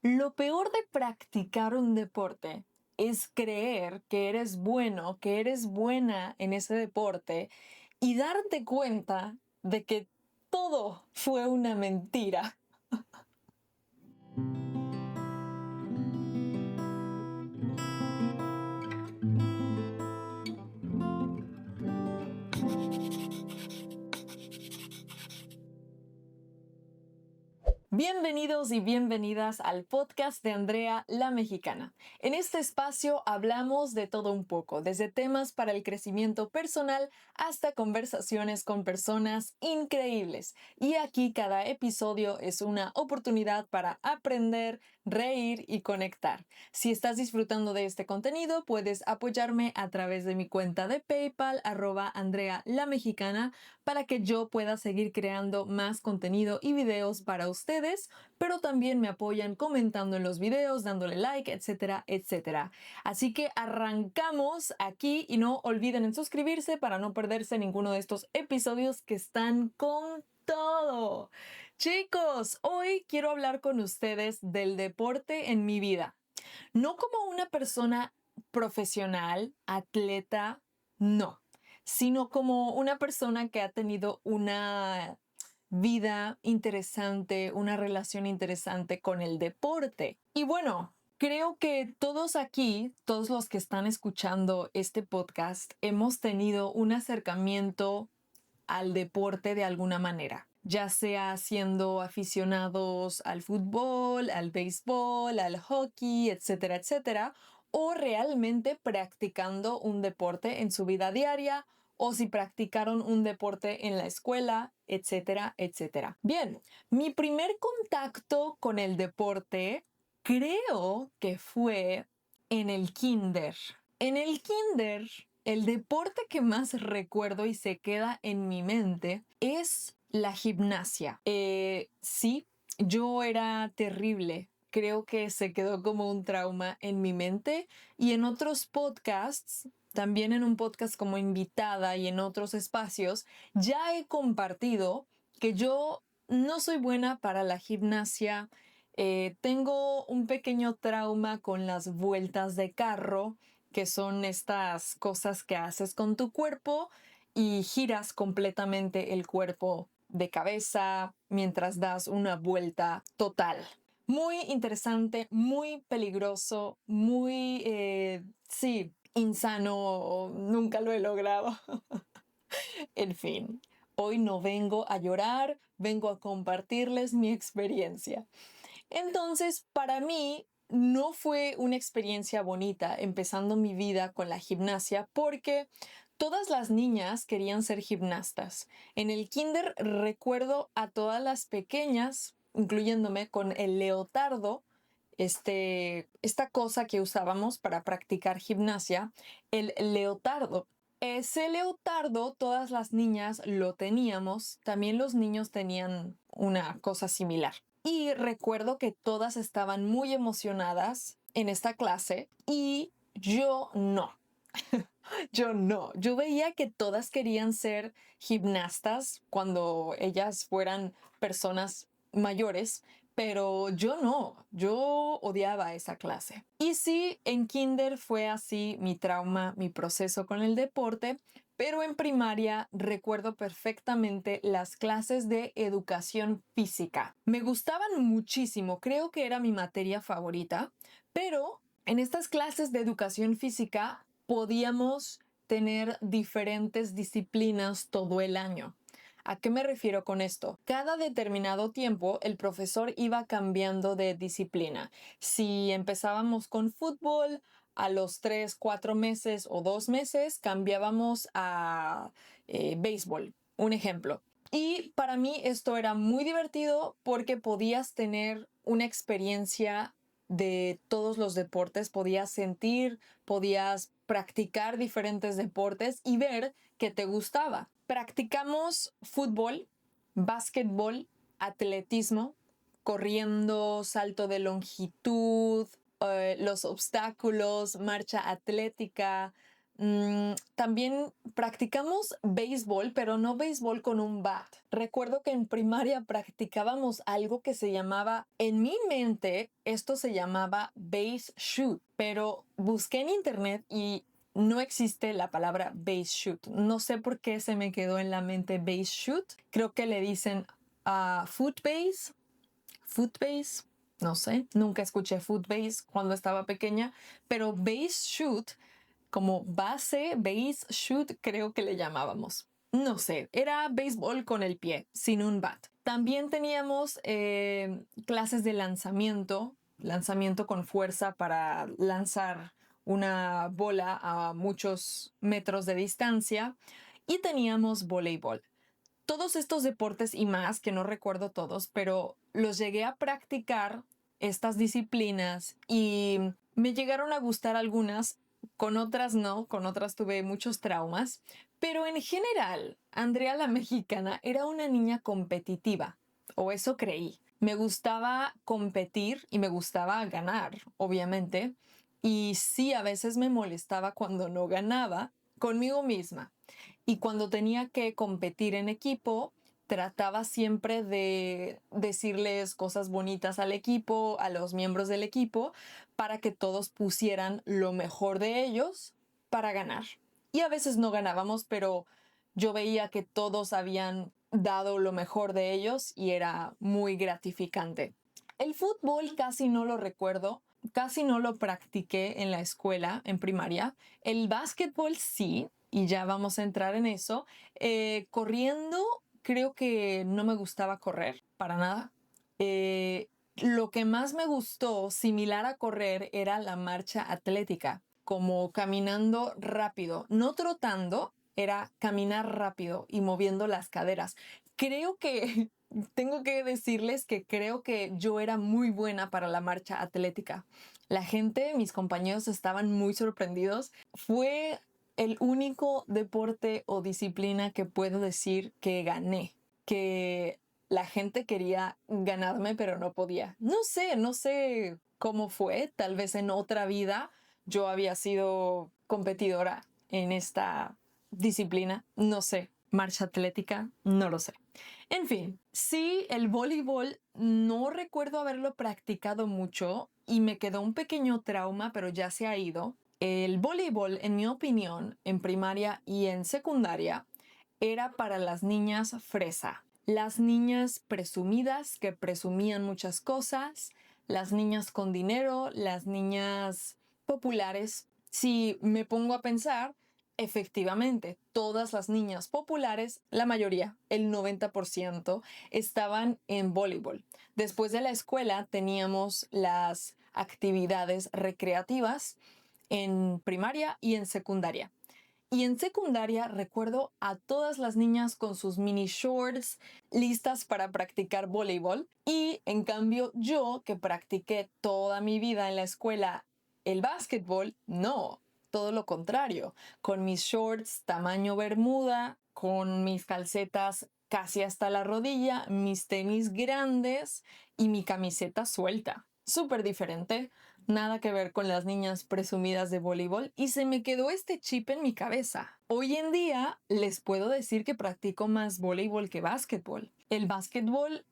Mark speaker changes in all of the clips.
Speaker 1: Lo peor de practicar un deporte es creer que eres bueno, que eres buena en ese deporte y darte cuenta de que todo fue una mentira. Bienvenidos y bienvenidas al podcast de Andrea la Mexicana. En este espacio hablamos de todo un poco, desde temas para el crecimiento personal hasta conversaciones con personas increíbles. Y aquí cada episodio es una oportunidad para aprender, reír y conectar. Si estás disfrutando de este contenido, puedes apoyarme a través de mi cuenta de PayPal, @AndreaLaMexicana, para que yo pueda seguir creando más contenido y videos para ustedes, pero también me apoyan comentando en los videos, dándole like, etcétera, etcétera. Así que arrancamos aquí y no olviden en suscribirse para no perderse ninguno de estos episodios que están con todo. Chicos, hoy quiero hablar con ustedes del deporte en mi vida. No como una persona profesional, atleta, no, sino como una persona que ha tenido una vida interesante, una relación interesante con el deporte. Y bueno, creo que todos aquí, todos los que están escuchando este podcast, hemos tenido un acercamiento al deporte de alguna manera, ya sea siendo aficionados al fútbol, al béisbol, al hockey, etcétera, etcétera, o realmente practicando un deporte en su vida diaria, o si practicaron un deporte en la escuela, etcétera, etcétera. Bien, mi primer contacto con el deporte creo que fue en el kinder. En el kinder, el deporte que más recuerdo y se queda en mi mente es la gimnasia. Sí, yo era terrible. Creo que se quedó como un trauma en mi mente y en otros podcasts, también en un podcast como invitada y en otros espacios, ya he compartido que yo no soy buena para la gimnasia. Tengo un pequeño trauma con las vueltas de carro, que son estas cosas que haces con tu cuerpo y giras completamente el cuerpo de cabeza mientras das una vuelta total. Muy interesante, muy peligroso, sí, insano, nunca lo he logrado. En fin, hoy no vengo a llorar, vengo a compartirles mi experiencia. Entonces, para mí no fue una experiencia bonita empezando mi vida con la gimnasia porque todas las niñas querían ser gimnastas. En el kinder recuerdo a todas las pequeñas, incluyéndome, con el leotardo, esta cosa que usábamos para practicar gimnasia, el leotardo. Ese leotardo, todas las niñas lo teníamos, también los niños tenían una cosa similar. Y recuerdo que todas estaban muy emocionadas en esta clase y yo no. Yo veía que todas querían ser gimnastas cuando ellas fueran personas mayores, pero yo no, yo odiaba esa clase. Y sí, en kinder fue así mi trauma, mi proceso con el deporte, pero en primaria recuerdo perfectamente las clases de educación física. Me gustaban muchísimo, creo que era mi materia favorita, pero en estas clases de educación física podíamos tener diferentes disciplinas todo el año. ¿A qué me refiero con esto? Cada determinado tiempo el profesor iba cambiando de disciplina. Si empezábamos con fútbol, a los 3, 4 meses o 2 meses cambiábamos a béisbol, un ejemplo. Y para mí esto era muy divertido porque podías tener una experiencia de todos los deportes, podías sentir, podías practicar diferentes deportes y ver que te gustaba. Practicamos fútbol, básquetbol, atletismo, corriendo, salto de longitud, los obstáculos, marcha atlética, También practicamos béisbol, pero no béisbol con un bat. Recuerdo que en primaria practicábamos algo que se llamaba, en mi mente, esto se llamaba base shoot, pero busqué en internet y no existe la palabra base shoot. No sé por qué se me quedó en la mente base shoot. Creo que le dicen foot base, no sé. Nunca escuché foot base cuando estaba pequeña, pero base shoot, como base shoot, creo que le llamábamos. No sé, era béisbol con el pie, sin un bat. También teníamos clases de lanzamiento con fuerza para lanzar una bola a muchos metros de distancia, y teníamos voleibol. Todos estos deportes y más, que no recuerdo todos, pero los llegué a practicar, estas disciplinas, y me llegaron a gustar algunas, con otras no, con otras tuve muchos traumas, pero en general, Andrea la mexicana era una niña competitiva, o eso creí. Me gustaba competir y me gustaba ganar, obviamente, y sí, a veces me molestaba cuando no ganaba conmigo misma. Y cuando tenía que competir en equipo, trataba siempre de decirles cosas bonitas al equipo, a los miembros del equipo, para que todos pusieran lo mejor de ellos para ganar. Y a veces no ganábamos, pero yo veía que todos habían dado lo mejor de ellos y era muy gratificante. El fútbol casi no lo recuerdo, casi no lo practiqué en la escuela, en primaria. El básquetbol sí, y ya vamos a entrar en eso. Corriendo, creo que no me gustaba correr para nada. Lo que más me gustó, similar a correr, era la marcha atlética, como caminando rápido, no trotando, era caminar rápido y moviendo las caderas. Creo que tengo que decirles que creo que yo era muy buena para la marcha atlética. La gente, mis compañeros, estaban muy sorprendidos. Fue el único deporte o disciplina que puedo decir que gané, que la gente quería ganarme, pero no podía. No sé cómo fue. Tal vez en otra vida yo había sido competidora en esta disciplina. No sé. Marcha atlética, no lo sé. En fin, sí, el voleibol no recuerdo haberlo practicado mucho y me quedó un pequeño trauma, pero ya se ha ido. El voleibol, en mi opinión, en primaria y en secundaria, era para las niñas fresa, las niñas presumidas que presumían muchas cosas, las niñas con dinero, las niñas populares. Si me pongo a pensar, efectivamente, todas las niñas populares, la mayoría, el 90%, estaban en voleibol. Después de la escuela teníamos las actividades recreativas en primaria y en secundaria. Y en secundaria recuerdo a todas las niñas con sus mini shorts listas para practicar voleibol. Y en cambio yo, que practiqué toda mi vida en la escuela el básquetbol, no, todo lo contrario. Con mis shorts tamaño bermuda, con mis calcetas casi hasta la rodilla, mis tenis grandes y mi camiseta suelta. Súper diferente. Nada que ver con las niñas presumidas de voleibol, y se me quedó este chip en mi cabeza. Hoy en día les puedo decir que practico más voleibol que básquetbol. El básquetbol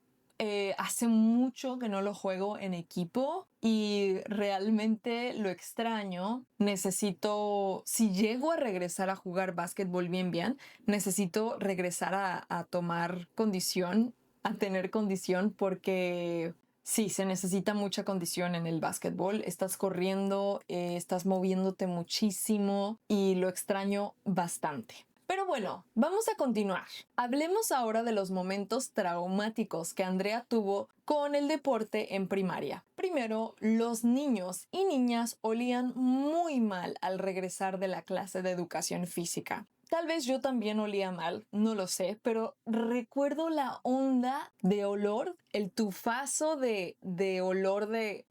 Speaker 1: hace mucho que no lo juego en equipo y realmente lo extraño. Necesito, si llego a regresar a jugar básquetbol bien, necesito regresar a tomar condición, a tener condición, porque sí, se necesita mucha condición en el básquetbol. Estás corriendo, estás moviéndote muchísimo y lo extraño bastante. Pero bueno, vamos a continuar. Hablemos ahora de los momentos traumáticos que Andrea tuvo con el deporte en primaria. Primero, los niños y niñas olían muy mal al regresar de la clase de educación física. Tal vez yo también olía mal, no lo sé, pero recuerdo la onda de olor, el tufazo de olor de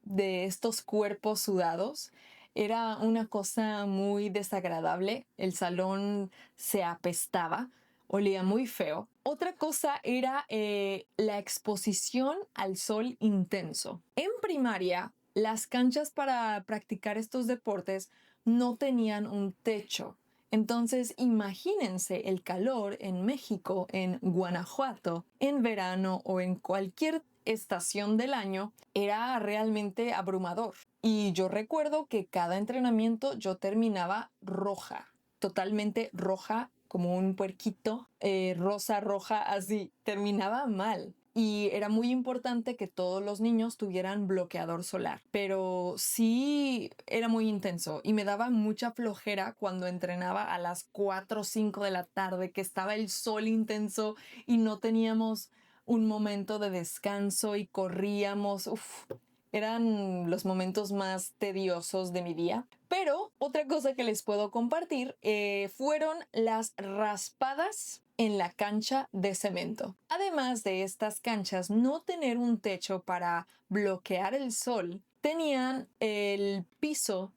Speaker 1: estos cuerpos sudados. Era una cosa muy desagradable. El salón se apestaba, olía muy feo. Otra cosa era la exposición al sol intenso. En primaria, las canchas para practicar estos deportes no tenían un techo. Entonces, imagínense el calor en México, en Guanajuato, en verano o en cualquier estación del año, era realmente abrumador. Y yo recuerdo que cada entrenamiento yo terminaba roja, totalmente roja, como un puerquito, rosa, roja, así, terminaba mal. Y era muy importante que todos los niños tuvieran bloqueador solar. Pero sí era muy intenso y me daba mucha flojera cuando entrenaba a las 4 o 5 de la tarde, que estaba el sol intenso y no teníamos un momento de descanso y corríamos. Uf, eran los momentos más tediosos de mi día. Pero otra cosa que les puedo compartir fueron las raspadas en la cancha de cemento. Además de estas canchas no tener un techo para bloquear el sol, tenían el piso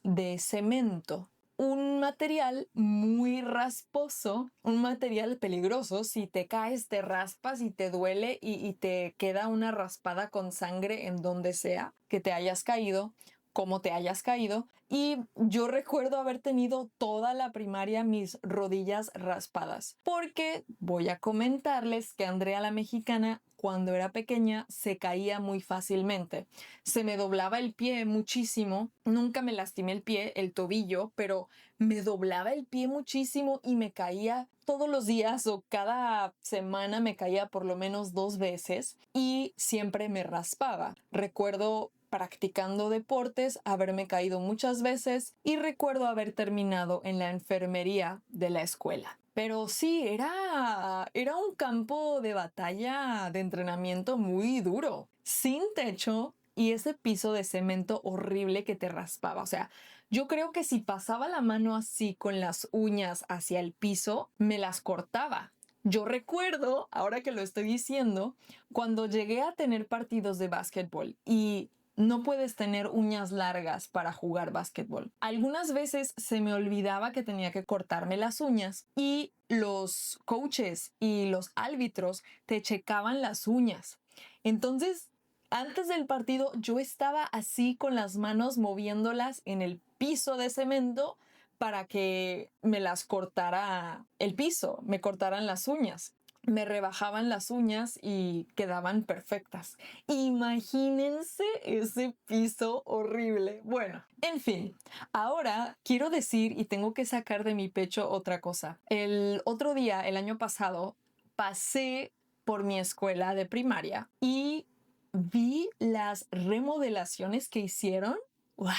Speaker 1: de cemento, un material muy rasposo, un material peligroso. Si te caes, te raspas y te duele y te queda una raspada con sangre en donde sea que te hayas caído, como te hayas caído. Y yo recuerdo haber tenido toda la primaria mis rodillas raspadas, porque voy a comentarles que Andrea la Mexicana, cuando era pequeña, se caía muy fácilmente. Se me doblaba el pie muchísimo. Nunca me lastimé el pie, el tobillo, pero me doblaba el pie muchísimo y me caía todos los días, o cada semana me caía por lo menos 2 veces y siempre me raspaba. Recuerdo practicando deportes, haberme caído muchas veces y recuerdo haber terminado en la enfermería de la escuela. Pero sí, era un campo de batalla, de entrenamiento muy duro, sin techo y ese piso de cemento horrible que te raspaba. O sea, yo creo que si pasaba la mano así con las uñas hacia el piso, me las cortaba. Yo recuerdo, ahora que lo estoy diciendo, cuando llegué a tener partidos de básquetbol y no puedes tener uñas largas para jugar básquetbol. Algunas veces se me olvidaba que tenía que cortarme las uñas y los coaches y los árbitros te checaban las uñas. Entonces, antes del partido yo estaba así con las manos moviéndolas en el piso de cemento para que me las cortara el piso, me cortaran las uñas. Me rebajaban las uñas y quedaban perfectas. Imagínense ese piso horrible. Bueno, en fin, ahora quiero decir y tengo que sacar de mi pecho otra cosa. El otro día, el año pasado, pasé por mi escuela de primaria y vi las remodelaciones que hicieron. ¡Wow!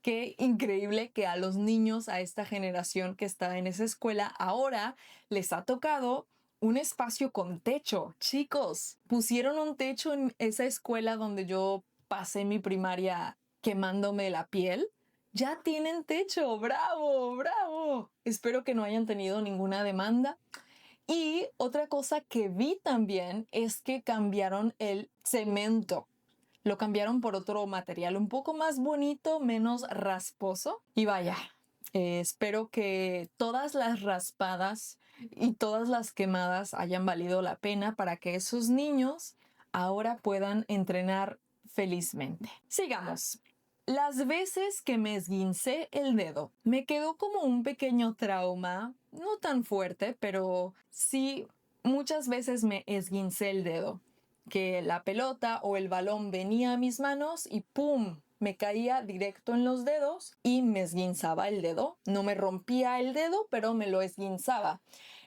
Speaker 1: Qué increíble que a los niños, a esta generación que está en esa escuela, ahora les ha tocado un espacio con techo. Chicos, pusieron un techo en esa escuela donde yo pasé mi primaria quemándome la piel. Ya tienen techo. ¡Bravo! ¡Bravo! Espero que no hayan tenido ninguna demanda. Y otra cosa que vi también es que cambiaron el cemento. Lo cambiaron por otro material un poco más bonito, menos rasposo. Y vaya, espero que todas las raspadas y todas las quemadas hayan valido la pena para que esos niños ahora puedan entrenar felizmente. Sigamos. Las veces que me esguincé el dedo, me quedó como un pequeño trauma, no tan fuerte, pero sí muchas veces me esguincé el dedo, que la pelota o el balón venía a mis manos y ¡pum! Me caía directo en los dedos y me esguinzaba el dedo. No me rompía el dedo, pero me lo esguinzaba.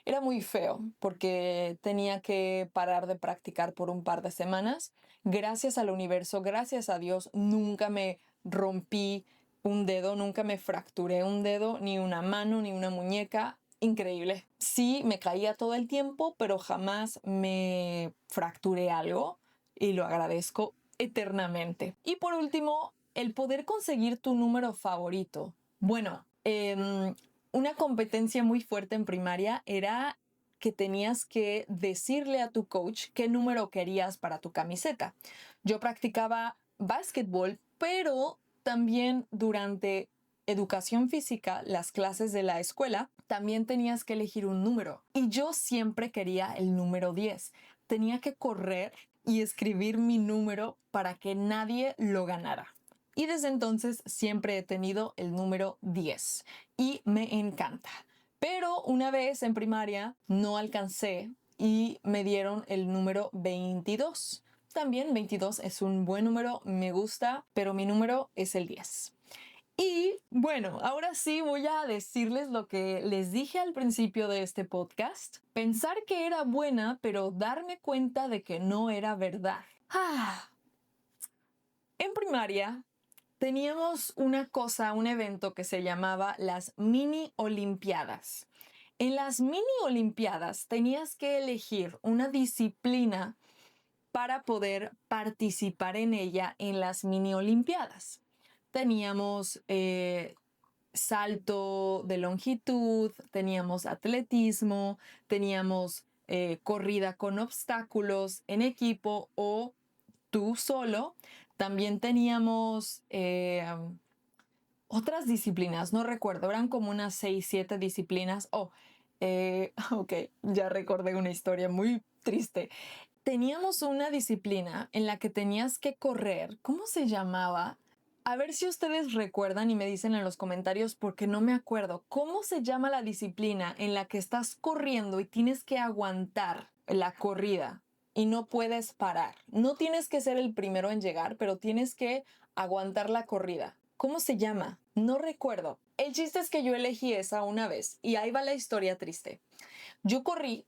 Speaker 1: Era muy feo porque tenía que parar de practicar por un par de semanas. Gracias al universo, gracias a Dios, nunca me rompí un dedo, nunca me fracturé un dedo, ni una mano, ni una muñeca. Increíble. Sí, me caía todo el tiempo, pero jamás me fracturé algo y lo agradezco eternamente. Y por último, el poder conseguir tu número favorito. Bueno, una competencia muy fuerte en primaria era que tenías que decirle a tu coach qué número querías para tu camiseta. Yo practicaba básquetbol, pero también durante educación física, las clases de la escuela, también tenías que elegir un número. Y yo siempre quería el número 10. Tenía que correr y escribir mi número para que nadie lo ganara. Y desde entonces siempre he tenido el número 10 y me encanta. Pero una vez en primaria no alcancé y me dieron el número 22. También 22 es un buen número, me gusta, pero mi número es el 10. Y bueno, ahora sí voy a decirles lo que les dije al principio de este podcast. Pensar que era buena, pero darme cuenta de que no era verdad. En primaria teníamos un evento que se llamaba las mini olimpiadas. En las mini olimpiadas tenías que elegir una disciplina para poder participar en ella en las mini olimpiadas. Teníamos salto de longitud, teníamos atletismo, teníamos corrida con obstáculos en equipo o tú solo. También teníamos otras disciplinas, no recuerdo, eran como unas 6, 7 disciplinas. Ok, ya recordé una historia muy triste. Teníamos una disciplina en la que tenías que correr. ¿Cómo se llamaba? A ver si ustedes recuerdan y me dicen en los comentarios porque no me acuerdo. ¿Cómo se llama la disciplina en la que estás corriendo y tienes que aguantar la corrida y no puedes parar? No tienes que ser el primero en llegar, pero tienes que aguantar la corrida. ¿Cómo se llama? No recuerdo. El chiste es que yo elegí esa una vez y ahí va la historia triste. Yo corrí,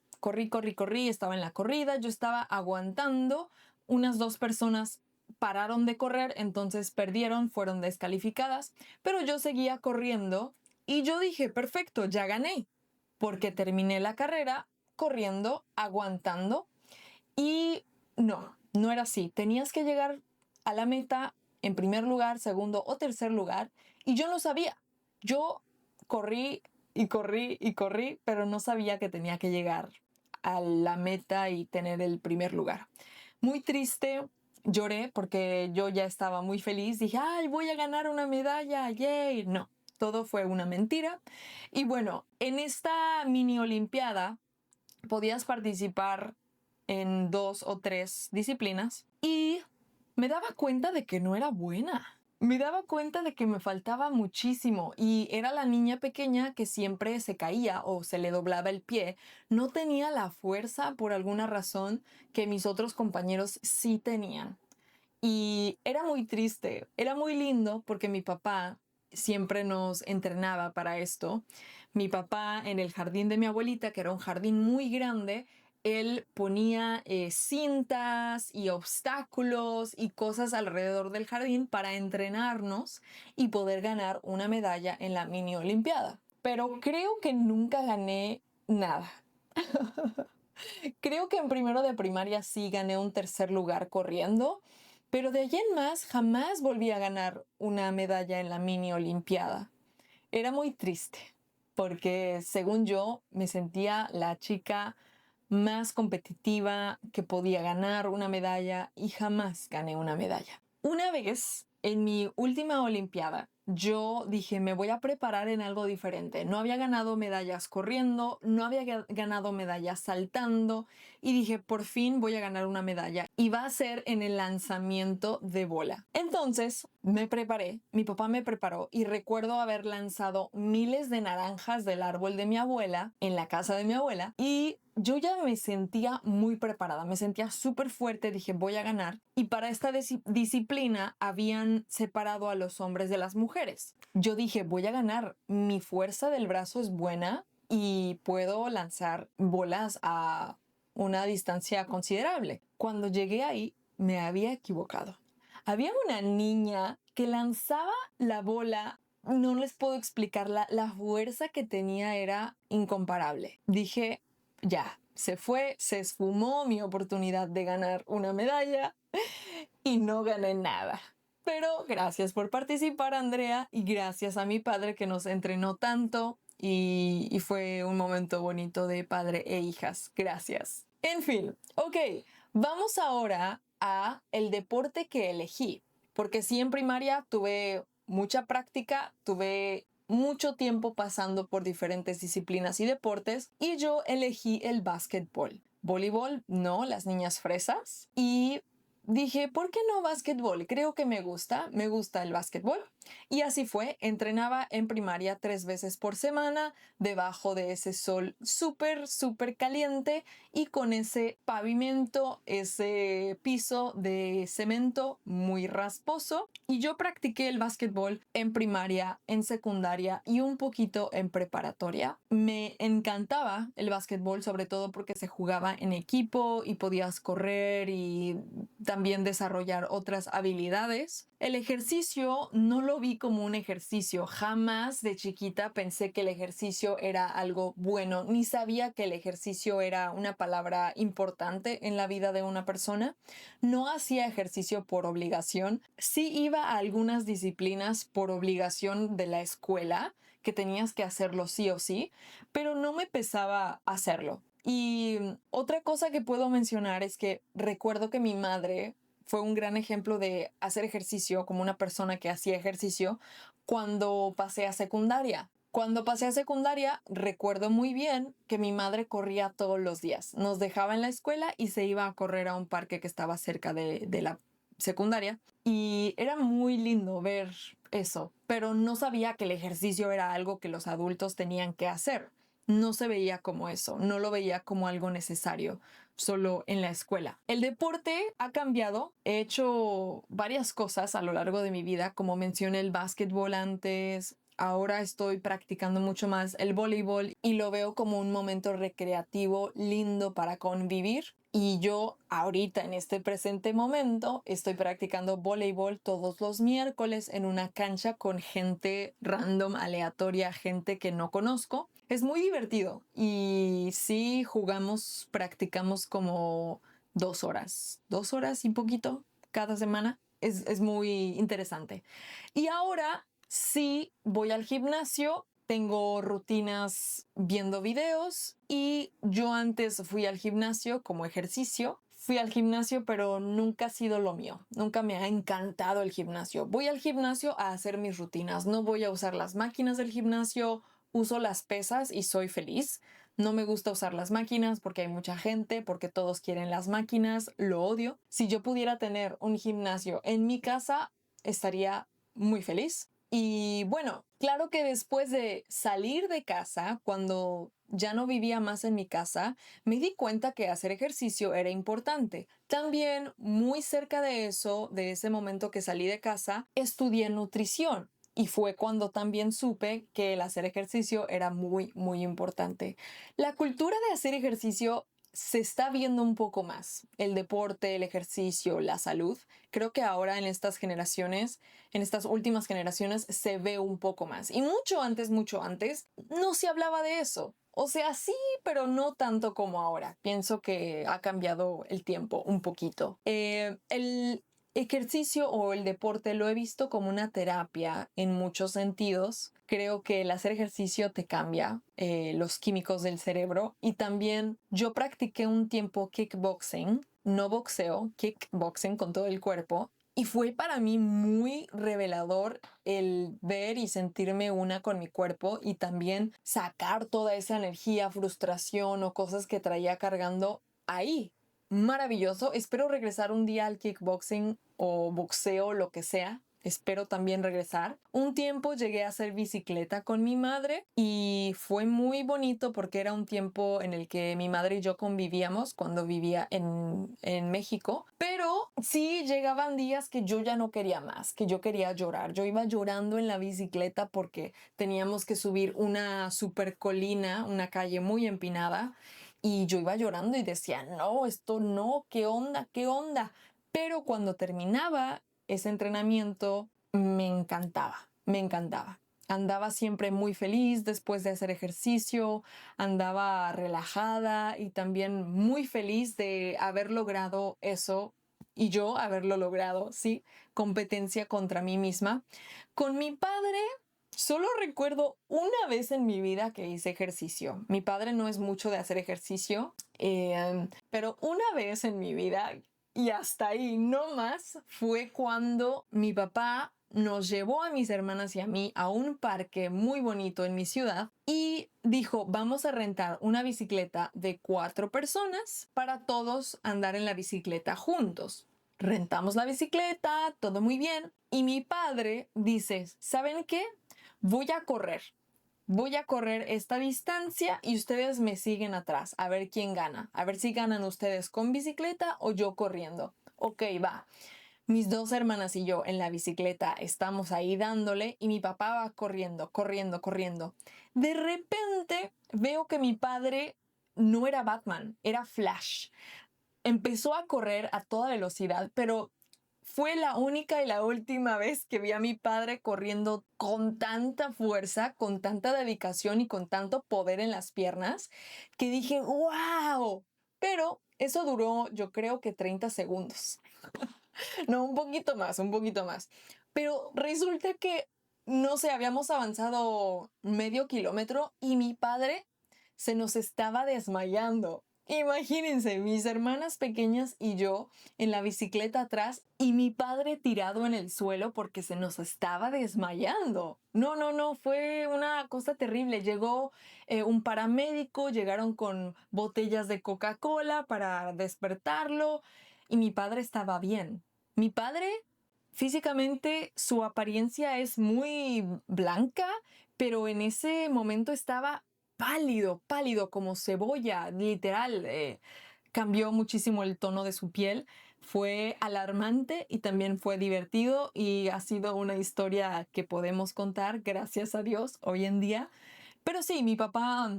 Speaker 1: estaba en la corrida, yo estaba aguantando, unas 2 personas pararon de correr, entonces perdieron, fueron descalificadas, pero yo seguía corriendo y yo dije, perfecto, ya gané, porque terminé la carrera corriendo, aguantando y no era así, tenías que llegar a la meta en primer lugar, segundo o tercer lugar y yo no sabía, yo corrí y corrí, pero no sabía que tenía que llegar a la meta y tener el primer lugar. Muy triste, lloré porque yo ya estaba muy feliz. Dije, ¡ay, voy a ganar una medalla! ¡Yay! No, todo fue una mentira. Y bueno, en esta mini olimpiada podías participar en 2 o 3 disciplinas y me daba cuenta de que no era buena. Me daba cuenta de que me faltaba muchísimo y era la niña pequeña que siempre se caía o se le doblaba el pie. No tenía la fuerza por alguna razón que mis otros compañeros sí tenían. Y era muy triste, era muy lindo porque mi papá siempre nos entrenaba para esto. Mi papá en el jardín de mi abuelita, que era un jardín muy grande, él ponía cintas y obstáculos y cosas alrededor del jardín para entrenarnos y poder ganar una medalla en la mini olimpiada. Pero creo que nunca gané nada. Creo que en primero de primaria sí gané un tercer lugar corriendo, pero de allí en más jamás volví a ganar una medalla en la mini olimpiada. Era muy triste, porque según yo me sentía la chica más competitiva que podía ganar una medalla y jamás gané una medalla. Una vez, en mi última olimpiada, yo dije, me voy a preparar en algo diferente. No había ganado medallas corriendo, no había ganado medallas saltando y dije, por fin voy a ganar una medalla y va a ser en el lanzamiento de bola. Entonces me preparé, mi papá me preparó y recuerdo haber lanzado miles de naranjas del árbol de mi abuela en la casa de mi abuela y yo ya me sentía muy preparada, me sentía súper fuerte, dije voy a ganar. Y para esta disciplina habían separado a los hombres de las mujeres. Yo dije voy a ganar, mi fuerza del brazo es buena y puedo lanzar bolas a una distancia considerable. Cuando llegué ahí me había equivocado. Había una niña que lanzaba la bola. No les puedo explicar, la fuerza que tenía era incomparable. Dije, ya, se fue, se esfumó mi oportunidad de ganar una medalla y no gané nada. Pero gracias por participar, Andrea, y gracias a mi padre que nos entrenó tanto y fue un momento bonito de padre e hijas. Gracias. En fin, ok, vamos ahora a el deporte que elegí, porque sí en primaria tuve mucha práctica, tuve mucho tiempo pasando por diferentes disciplinas y deportes y yo elegí el básquetbol. Voleibol, no, las niñas fresas. Y dije, ¿por qué no básquetbol? Creo que me gusta el básquetbol. Y así fue, entrenaba en primaria 3 veces por semana, debajo de ese sol súper, súper caliente y con ese pavimento, ese piso de cemento muy rasposo. Y yo practiqué el básquetbol en primaria, en secundaria y un poquito en preparatoria. Me encantaba el básquetbol, sobre todo porque se jugaba en equipo y podías correr y también desarrollar otras habilidades. El ejercicio no lo vi como un ejercicio. Jamás de chiquita pensé que el ejercicio era algo bueno, ni sabía que el ejercicio era una palabra importante en la vida de una persona. No hacía ejercicio por obligación. Sí iba a algunas disciplinas por obligación de la escuela, que tenías que hacerlo sí o sí, pero no me pesaba hacerlo. Y otra cosa que puedo mencionar es que recuerdo que mi madre fue un gran ejemplo de hacer ejercicio como una persona que hacía ejercicio cuando pasé a secundaria. Cuando pasé a secundaria, recuerdo muy bien que mi madre corría todos los días. Nos dejaba en la escuela y se iba a correr a un parque que estaba cerca de la secundaria. Y era muy lindo ver eso, pero no sabía que el ejercicio era algo que los adultos tenían que hacer. No se veía como eso, no lo veía como algo necesario solo en la escuela. El deporte ha cambiado. He hecho varias cosas a lo largo de mi vida, como mencioné el básquetbol antes. Ahora estoy practicando mucho más el voleibol y lo veo como un momento recreativo lindo para convivir. Y yo ahorita en este presente momento estoy practicando voleibol todos los miércoles en una cancha con gente random, aleatoria, gente que no conozco. Es muy divertido y sí jugamos, practicamos como 2 horas y poquito cada semana. Es muy interesante. Y ahora sí voy al gimnasio, tengo rutinas viendo videos y yo antes fui al gimnasio como ejercicio. Fui al gimnasio, pero nunca ha sido lo mío. Nunca me ha encantado el gimnasio. Voy al gimnasio a hacer mis rutinas. No voy a usar las máquinas del gimnasio. Uso las pesas y soy feliz. No me gusta usar las máquinas porque hay mucha gente, porque todos quieren las máquinas. Lo odio. Si yo pudiera tener un gimnasio en mi casa, estaría muy feliz. Y bueno, claro que después de salir de casa, cuando ya no vivía más en mi casa, me di cuenta que hacer ejercicio era importante. También, muy cerca de eso, de ese momento que salí de casa, estudié nutrición. Y fue cuando también supe que el hacer ejercicio era muy, muy importante. La cultura de hacer ejercicio se está viendo un poco más. El deporte, el ejercicio, la salud. Creo que ahora en estas generaciones, en estas últimas generaciones, se ve un poco más. Y mucho antes, no se hablaba de eso. O sea, sí, pero no tanto como ahora. Pienso que ha cambiado el tiempo un poquito. El ejercicio o el deporte lo he visto como una terapia en muchos sentidos. Creo que el hacer ejercicio te cambia los químicos del cerebro y también yo practiqué un tiempo kickboxing, no boxeo, kickboxing con todo el cuerpo. Y fue para mí muy revelador el ver y sentirme una con mi cuerpo y también sacar toda esa energía, frustración o cosas que traía cargando ahí. Maravilloso. Espero regresar un día al kickboxing o boxeo, lo que sea. Espero también regresar. Un tiempo llegué a hacer bicicleta con mi madre y fue muy bonito porque era un tiempo en el que mi madre y yo convivíamos cuando vivía en México. Pero sí llegaban días que yo ya no quería más, que yo quería llorar. Yo iba llorando en la bicicleta porque teníamos que subir una super colina, una calle muy empinada. Y yo iba llorando y decía, no, esto no, ¿qué onda? ¿Qué onda? Pero cuando terminaba ese entrenamiento, me encantaba, me encantaba. Andaba siempre muy feliz después de hacer ejercicio, andaba relajada y también muy feliz de haber logrado eso y yo haberlo logrado, sí, competencia contra mí misma. Con mi padre solo recuerdo una vez en mi vida que hice ejercicio. Mi padre no es mucho de hacer ejercicio, pero una vez en mi vida, y hasta ahí no más, fue cuando mi papá nos llevó a mis hermanas y a mí a un parque muy bonito en mi ciudad y dijo, vamos a rentar una bicicleta de 4 personas para todos andar en la bicicleta juntos. rentamos la bicicleta, todo muy bien. Y mi padre dice, ¿saben qué? Voy a correr. Voy a correr esta distancia y ustedes me siguen atrás, a ver quién gana, a ver si ganan ustedes con bicicleta o yo corriendo. Ok, va. Mis dos hermanas y yo en la bicicleta estamos ahí dándole y mi papá va corriendo, corriendo, corriendo. De repente veo que mi padre no era Batman, era Flash. Empezó a correr a toda velocidad, pero fue la única y la última vez que vi a mi padre corriendo con tanta fuerza, con tanta dedicación y con tanto poder en las piernas, que dije, ¡wow! Pero eso duró, yo creo que 30 segundos. No, un poquito más, un poquito más. Pero resulta que, no sé, habíamos avanzado medio kilómetro y mi padre se nos estaba desmayando. Imagínense, mis hermanas pequeñas y yo en la bicicleta atrás y mi padre tirado en el suelo porque se nos estaba desmayando. No, no, no, fue una cosa terrible. Llegó un paramédico, llegaron con botellas de Coca-Cola para despertarlo y mi padre estaba bien. Mi padre, físicamente, su apariencia es muy blanca, pero en ese momento estaba pálido, pálido como cebolla, literal. Cambió muchísimo el tono de su piel. Fue alarmante y también fue divertido y ha sido una historia que podemos contar, gracias a Dios, hoy en día. Pero sí, mi papá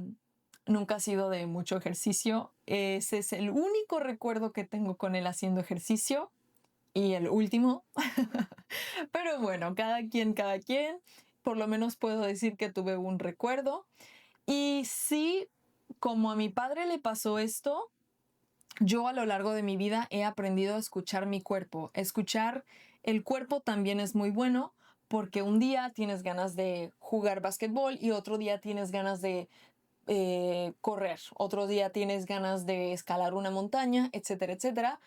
Speaker 1: nunca ha sido de mucho ejercicio. Ese es el único recuerdo que tengo con él haciendo ejercicio. Y el último, pero bueno, cada quien, cada quien. Por lo menos puedo decir que tuve un recuerdo. Y sí, como a mi padre le pasó esto, yo a lo largo de mi vida he aprendido a escuchar mi cuerpo. Escuchar el cuerpo también es muy bueno porque un día tienes ganas de jugar básquetbol y otro día tienes ganas de correr, otro día tienes ganas de escalar una montaña, etcétera, etcétera.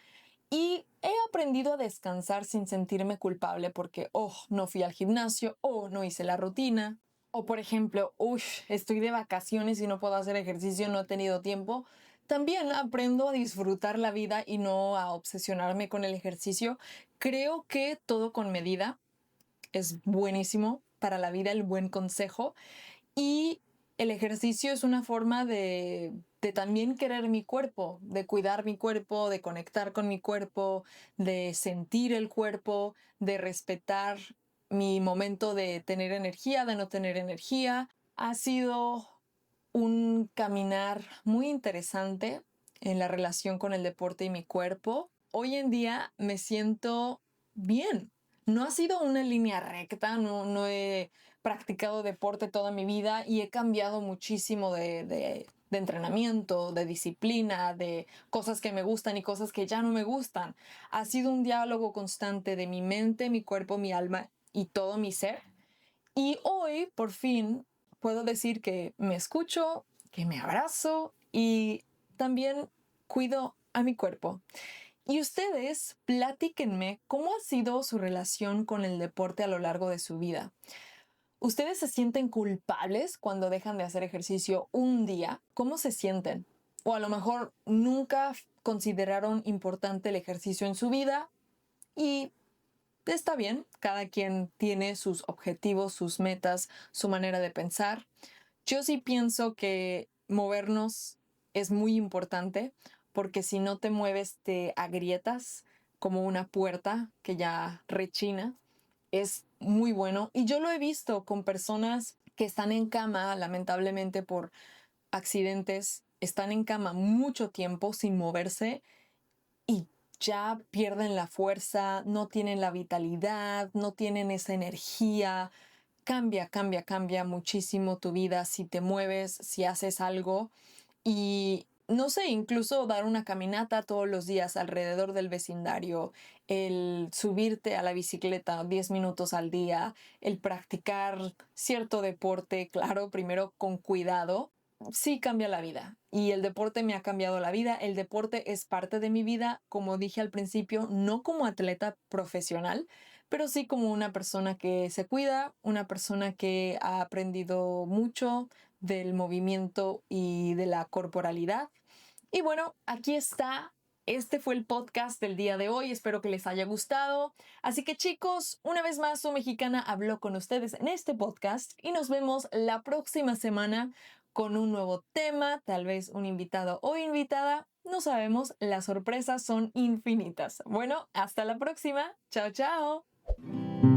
Speaker 1: Y he aprendido a descansar sin sentirme culpable porque, oh, no fui al gimnasio, o no hice la rutina, o por ejemplo, uff, estoy de vacaciones y no puedo hacer ejercicio, no he tenido tiempo. También aprendo a disfrutar la vida y no a obsesionarme con el ejercicio. Creo que todo con medida es buenísimo para la vida, el buen consejo. Y el ejercicio es una forma de también querer mi cuerpo, de cuidar mi cuerpo, de conectar con mi cuerpo, de sentir el cuerpo, de respetar mi momento de tener energía, de no tener energía. Ha sido un caminar muy interesante en la relación con el deporte y mi cuerpo. Hoy en día me siento bien. No ha sido una línea recta, no he practicado deporte toda mi vida y he cambiado muchísimo de entrenamiento, de disciplina, de cosas que me gustan y cosas que ya no me gustan. Ha sido un diálogo constante de mi mente, mi cuerpo, mi alma y todo mi ser. Y hoy, por fin, puedo decir que me escucho, que me abrazo y también cuido a mi cuerpo. Y ustedes, platíquenme cómo ha sido su relación con el deporte a lo largo de su vida. ¿Ustedes se sienten culpables cuando dejan de hacer ejercicio un día? ¿Cómo se sienten? O a lo mejor nunca consideraron importante el ejercicio en su vida y está bien, cada quien tiene sus objetivos, sus metas, su manera de pensar. Yo sí pienso que movernos es muy importante porque si no te mueves te agrietas como una puerta que ya rechina. Es muy bueno y yo lo he visto con personas que están en cama, lamentablemente por accidentes, están en cama mucho tiempo sin moverse y ya pierden la fuerza, no tienen la vitalidad, no tienen esa energía. Cambia, cambia, cambia muchísimo tu vida si te mueves, si haces algo y no sé, incluso dar una caminata todos los días alrededor del vecindario, el subirte a la bicicleta 10 minutos al día, el practicar cierto deporte, claro, primero con cuidado, sí cambia la vida. Y el deporte me ha cambiado la vida. El deporte es parte de mi vida, como dije al principio, no como atleta profesional, pero sí como una persona que se cuida, una persona que ha aprendido mucho del movimiento y de la corporalidad. Y bueno, aquí está Este fue el podcast del día de hoy, espero que les haya gustado. Así que chicos, una vez más su mexicana habló con ustedes en este podcast y nos vemos la próxima semana con un nuevo tema, tal vez un invitado o invitada. No sabemos, las sorpresas son infinitas. Bueno, hasta la próxima. Chao, chao.